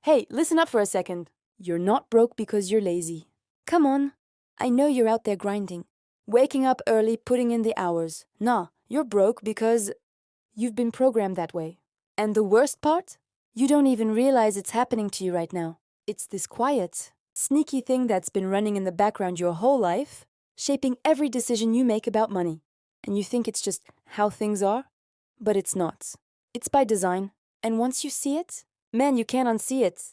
Hey, listen up for a second. You're not broke because you're lazy. Come on. I know you're out there grinding, waking up early, putting in the hours. Nah, you're broke because you've been programmed that way. And the worst part? You don't even realize it's happening to you right now. It's this quiet, sneaky thing that's been running in the background your whole life, shaping every decision you make about money. And you think it's just how things are? But it's not. It's by design. And once you see it, man, you can't unsee it.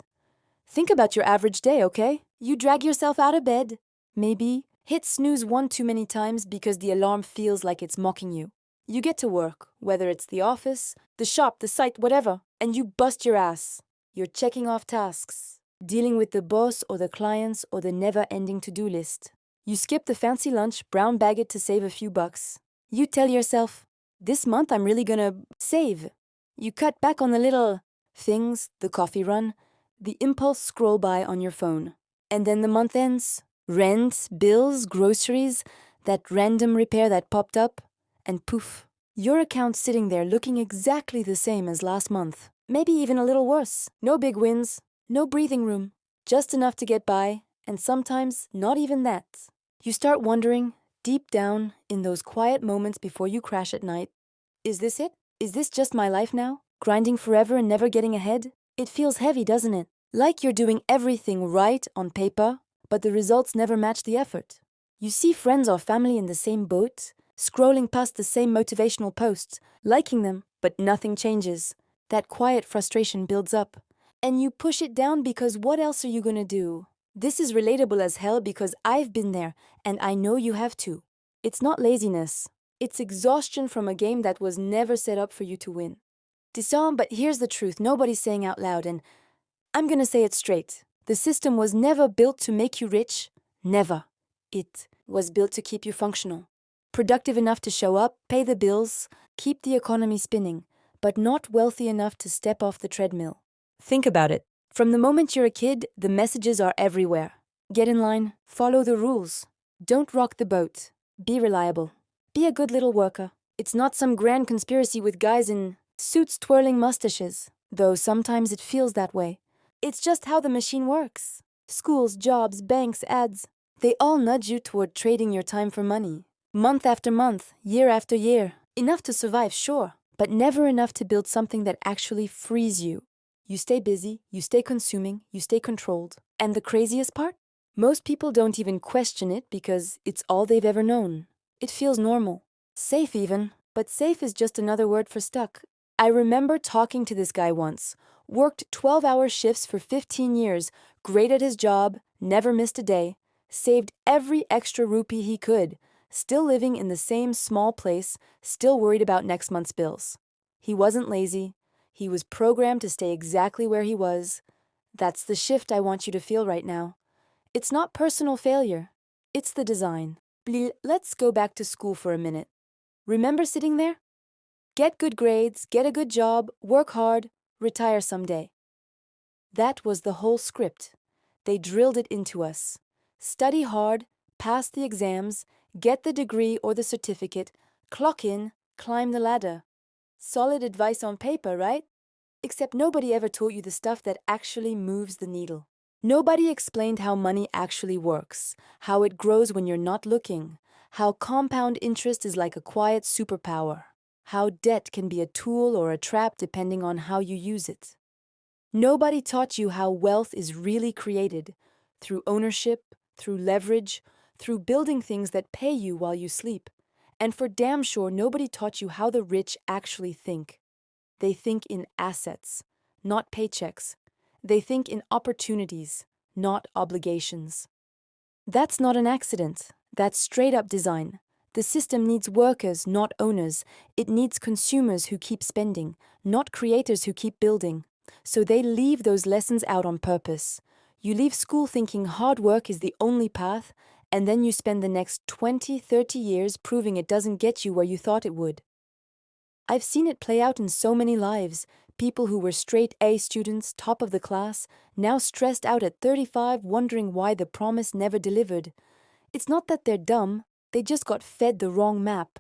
Think about your average day, okay? You drag yourself out of bed. Maybe hit snooze one too many times because the alarm feels like it's mocking you. You get to work, whether it's the office, the shop, the site, whatever, and you bust your ass. You're checking off tasks, dealing with the boss or the clients or the never-ending to-do list. You skip the fancy lunch, brown bag it to save a few bucks. You tell yourself, this month I'm really gonna save. You cut back on the little things, the coffee run, the impulse scroll by on your phone. And then the month ends. Rent, bills, groceries, that random repair that popped up, and poof, your account's sitting there looking exactly the same as last month. Maybe even a little worse. No big wins, no breathing room, just enough to get by, and sometimes not even that. You start wondering, deep down, in those quiet moments before you crash at night, is this it? Is this just my life now? Grinding forever and never getting ahead? It feels heavy, doesn't it? Like you're doing everything right on paper, but the results never match the effort. You see friends or family in the same boat, scrolling past the same motivational posts, liking them, but nothing changes. That quiet frustration builds up. And you push it down because what else are you gonna do? This is relatable as hell because I've been there, and I know you have too. It's not laziness. It's exhaustion from a game that was never set up for you to win. Disarm, but here's the truth nobody's saying out loud, and I'm gonna say it straight. The system was never built to make you rich. Never. It was built to keep you functional. Productive enough to show up, pay the bills, keep the economy spinning, but not wealthy enough to step off the treadmill. Think about it. From the moment you're a kid, the messages are everywhere. Get in line, follow the rules. Don't rock the boat. Be reliable. Be a good little worker. It's not some grand conspiracy with guys in suits twirling mustaches, though sometimes it feels that way. It's just how the machine works. Schools, jobs, banks, ads, they all nudge you toward trading your time for money. Month after month, year after year. Enough to survive, sure, but never enough to build something that actually frees you. You stay busy, you stay consuming, you stay controlled. And the craziest part? Most people don't even question it because it's all they've ever known. It feels normal. Safe even, but safe is just another word for stuck. I remember talking to this guy once. Worked 12-hour shifts for 15 years, great at his job, never missed a day, saved every extra rupee he could, still living in the same small place, still worried about next month's bills. He wasn't lazy. He was programmed to stay exactly where he was. That's the shift I want you to feel right now. It's not personal failure. It's the design. Let's go back to school for a minute. Remember sitting there? Get good grades, get a good job, work hard, retire someday. That was the whole script. They drilled it into us. Study hard, pass the exams, get the degree or the certificate, clock in, climb the ladder. Solid advice on paper, right? Except nobody ever taught you the stuff that actually moves the needle. Nobody explained how money actually works, how it grows when you're not looking, how compound interest is like a quiet superpower, how debt can be a tool or a trap depending on how you use it. Nobody taught you how wealth is really created, through ownership, through leverage, through building things that pay you while you sleep. And for damn sure, nobody taught you how the rich actually think. They think in assets, not paychecks. They think in opportunities, not obligations. That's not an accident. That's straight up design. The system needs workers, not owners. It needs consumers who keep spending, not creators who keep building. So they leave those lessons out on purpose. You leave school thinking hard work is the only path, and then you spend the next 20, 30 years proving it doesn't get you where you thought it would. I've seen it play out in so many lives. People who were straight A students, top of the class, now stressed out at 35 wondering why the promise never delivered. It's not that they're dumb, they just got fed the wrong map.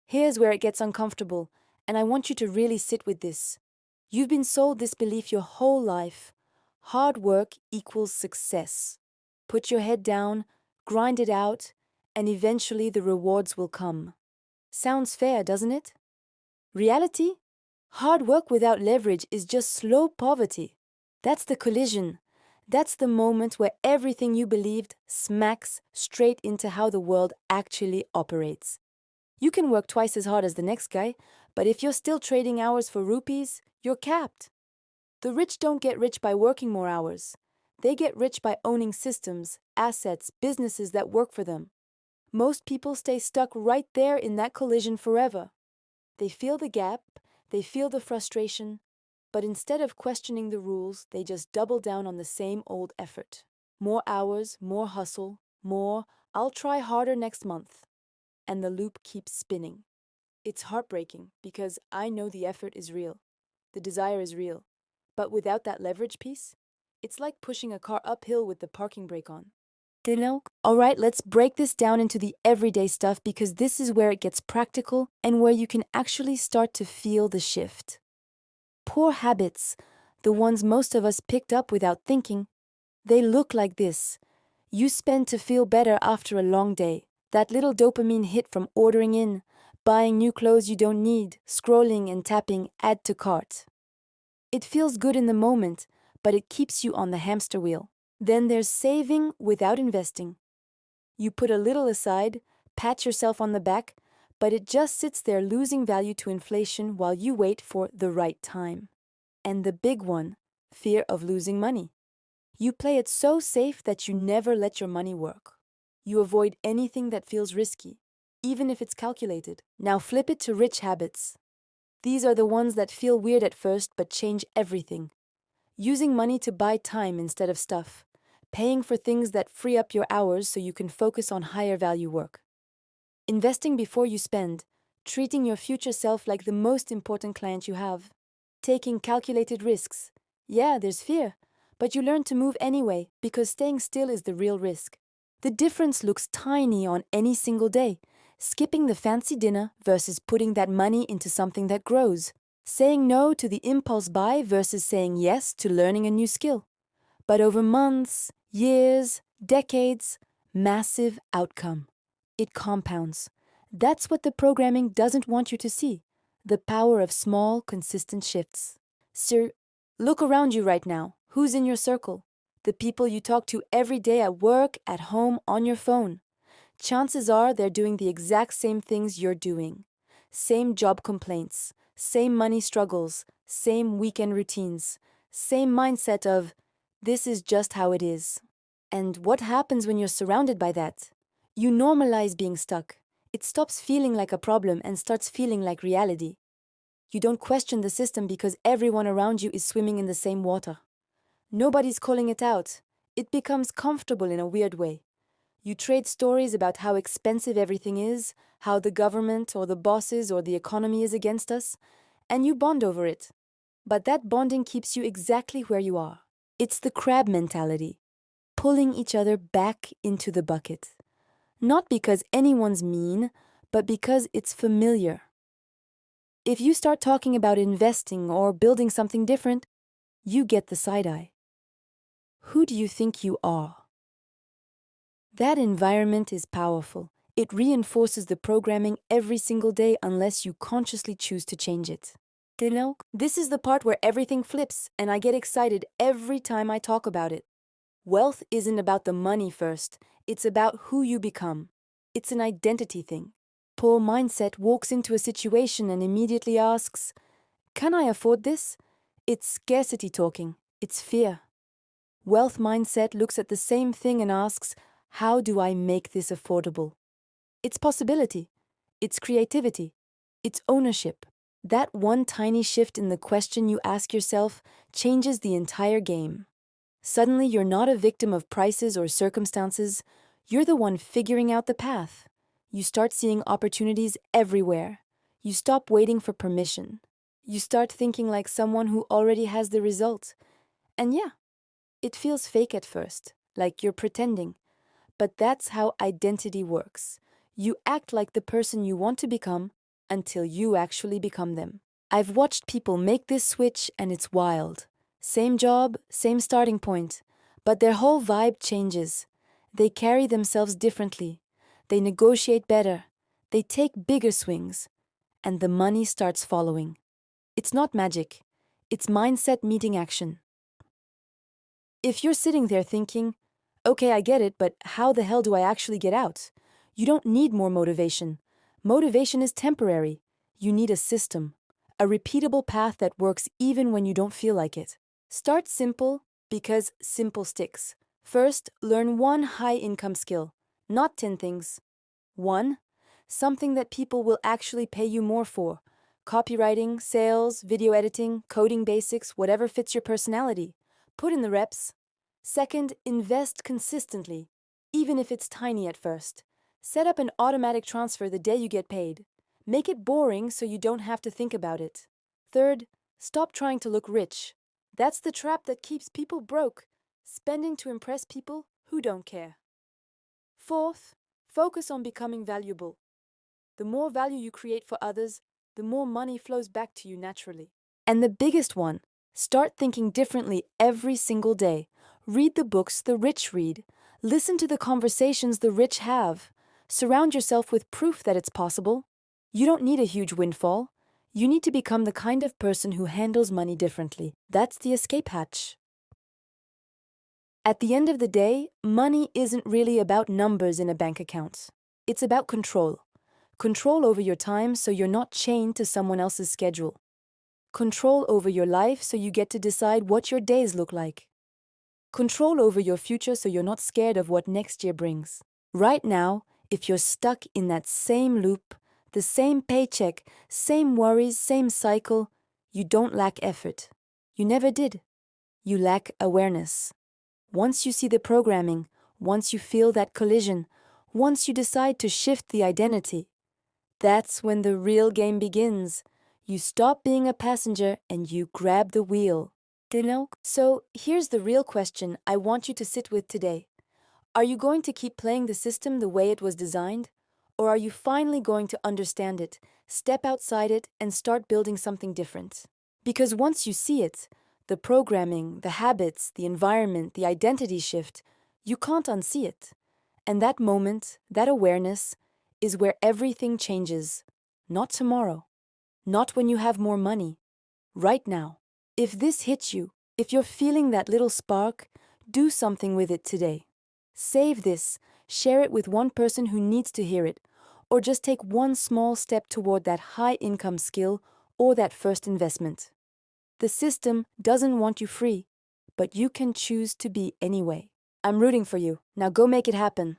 Here's where it gets uncomfortable, and I want you to really sit with this. You've been sold this belief your whole life. Hard work equals success. Put your head down, grind it out, and eventually the rewards will come. Sounds fair, doesn't it? Reality? Hard work without leverage is just slow poverty. That's the collision. That's the moment where everything you believed smacks straight into how the world actually operates. You can work twice as hard as the next guy, but if you're still trading hours for rupees, you're capped. The rich don't get rich by working more hours. They get rich by owning systems, assets, businesses that work for them. Most people stay stuck right there in that collision forever. They feel the gap, they feel the frustration, but instead of questioning the rules, they just double down on the same old effort. More hours, more hustle, more, I'll try harder next month. And the loop keeps spinning. It's heartbreaking because I know the effort is real. The desire is real. But without that leverage piece, it's like pushing a car uphill with the parking brake on. All right, let's break this down into the everyday stuff because this is where it gets practical and where you can actually start to feel the shift. Poor habits, the ones most of us picked up without thinking, they look like this. You spend to feel better after a long day. That little dopamine hit from ordering in, buying new clothes you don't need, scrolling and tapping add to cart. It feels good in the moment, but it keeps you on the hamster wheel. Then there's saving without investing. You put a little aside, pat yourself on the back, but it just sits there losing value to inflation while you wait for the right time. And the big one, fear of losing money. You play it so safe that you never let your money work. You avoid anything that feels risky, even if it's calculated. Now flip it to rich habits. These are the ones that feel weird at first but change everything. Using money to buy time instead of stuff. Paying for things that free up your hours so you can focus on higher value work. Investing before you spend, treating your future self like the most important client you have. Taking calculated risks. Yeah, there's fear, but you learn to move anyway because staying still is the real risk. The difference looks tiny on any single day. Skipping the fancy dinner versus putting that money into something that grows. Saying no to the impulse buy versus saying yes to learning a new skill. But over months, years, decades, massive outcome. It compounds. That's what the programming doesn't want you to see. The power of small, consistent shifts. So, look around you right now. Who's in your circle? The people you talk to every day at work, at home, on your phone. Chances are they're doing the exact same things you're doing. Same job complaints, same money struggles, same weekend routines, same mindset of, this is just how it is. And what happens when you're surrounded by that? You normalize being stuck. It stops feeling like a problem and starts feeling like reality. You don't question the system because everyone around you is swimming in the same water. Nobody's calling it out. It becomes comfortable in a weird way. You trade stories about how expensive everything is, how the government or the bosses or the economy is against us, and you bond over it. But that bonding keeps you exactly where you are. It's the crab mentality, pulling each other back into the bucket. Not because anyone's mean, but because it's familiar. If you start talking about investing or building something different, you get the side eye. Who do you think you are? That environment is powerful. It reinforces the programming every single day unless you consciously choose to change it. This is the part where everything flips, and I get excited every time I talk about it. Wealth isn't about the money first, it's about who you become. It's an identity thing. Poor mindset walks into a situation and immediately asks, can I afford this? It's scarcity talking. It's fear. Wealth mindset looks at the same thing and asks, how do I make this affordable? It's possibility. It's creativity. It's ownership. That one tiny shift in the question you ask yourself changes the entire game. Suddenly, you're not a victim of prices or circumstances. You're the one figuring out the path. You start seeing opportunities everywhere. You stop waiting for permission. You start thinking like someone who already has the result. And yeah, it feels fake at first, like you're pretending. But that's how identity works. You act like the person you want to become until you actually become them. I've watched people make this switch and it's wild. Same job, same starting point, but their whole vibe changes. They carry themselves differently. They negotiate better. They take bigger swings. And the money starts following. It's not magic. It's mindset meeting action. If you're sitting there thinking, okay, I get it, but how the hell do I actually get out? You don't need more motivation. Motivation is temporary. You need a system, a repeatable path that works even when you don't feel like it. Start simple because simple sticks. First, learn one high-income skill, not 10 things. 1. Something that people will actually pay you more for. Copywriting, sales, video editing, coding basics, whatever fits your personality. Put in the reps. Second, invest consistently, even if it's tiny at first. Set up an automatic transfer the day you get paid. Make it boring so you don't have to think about it. Third, stop trying to look rich. That's the trap that keeps people broke, spending to impress people who don't care. Fourth, focus on becoming valuable. The more value you create for others, the more money flows back to you naturally. And the biggest one, start thinking differently every single day. Read the books the rich read. Listen to the conversations the rich have. Surround yourself with proof that it's possible. You don't need a huge windfall. You need to become the kind of person who handles money differently. That's the escape hatch. At the end of the day, money isn't really about numbers in a bank account. It's about control. Control over your time so you're not chained to someone else's schedule. Control over your life so you get to decide what your days look like. Control over your future so you're not scared of what next year brings. Right now, if you're stuck in that same loop, the same paycheck, same worries, same cycle, you don't lack effort. You never did. You lack awareness. Once you see the programming, once you feel that collision, once you decide to shift the identity, that's when the real game begins. You stop being a passenger and you grab the wheel. So here's the real question I want you to sit with today. Are you going to keep playing the system the way it was designed? Or are you finally going to understand it, step outside it, and start building something different? Because once you see it, the programming, the habits, the environment, the identity shift, you can't unsee it. And that moment, that awareness, is where everything changes. Not tomorrow. Not when you have more money. Right now. If this hits you, if you're feeling that little spark, do something with it today. Save this, share it with one person who needs to hear it, or just take one small step toward that high-income skill or that first investment. The system doesn't want you free, but you can choose to be anyway. I'm rooting for you. Now go make it happen.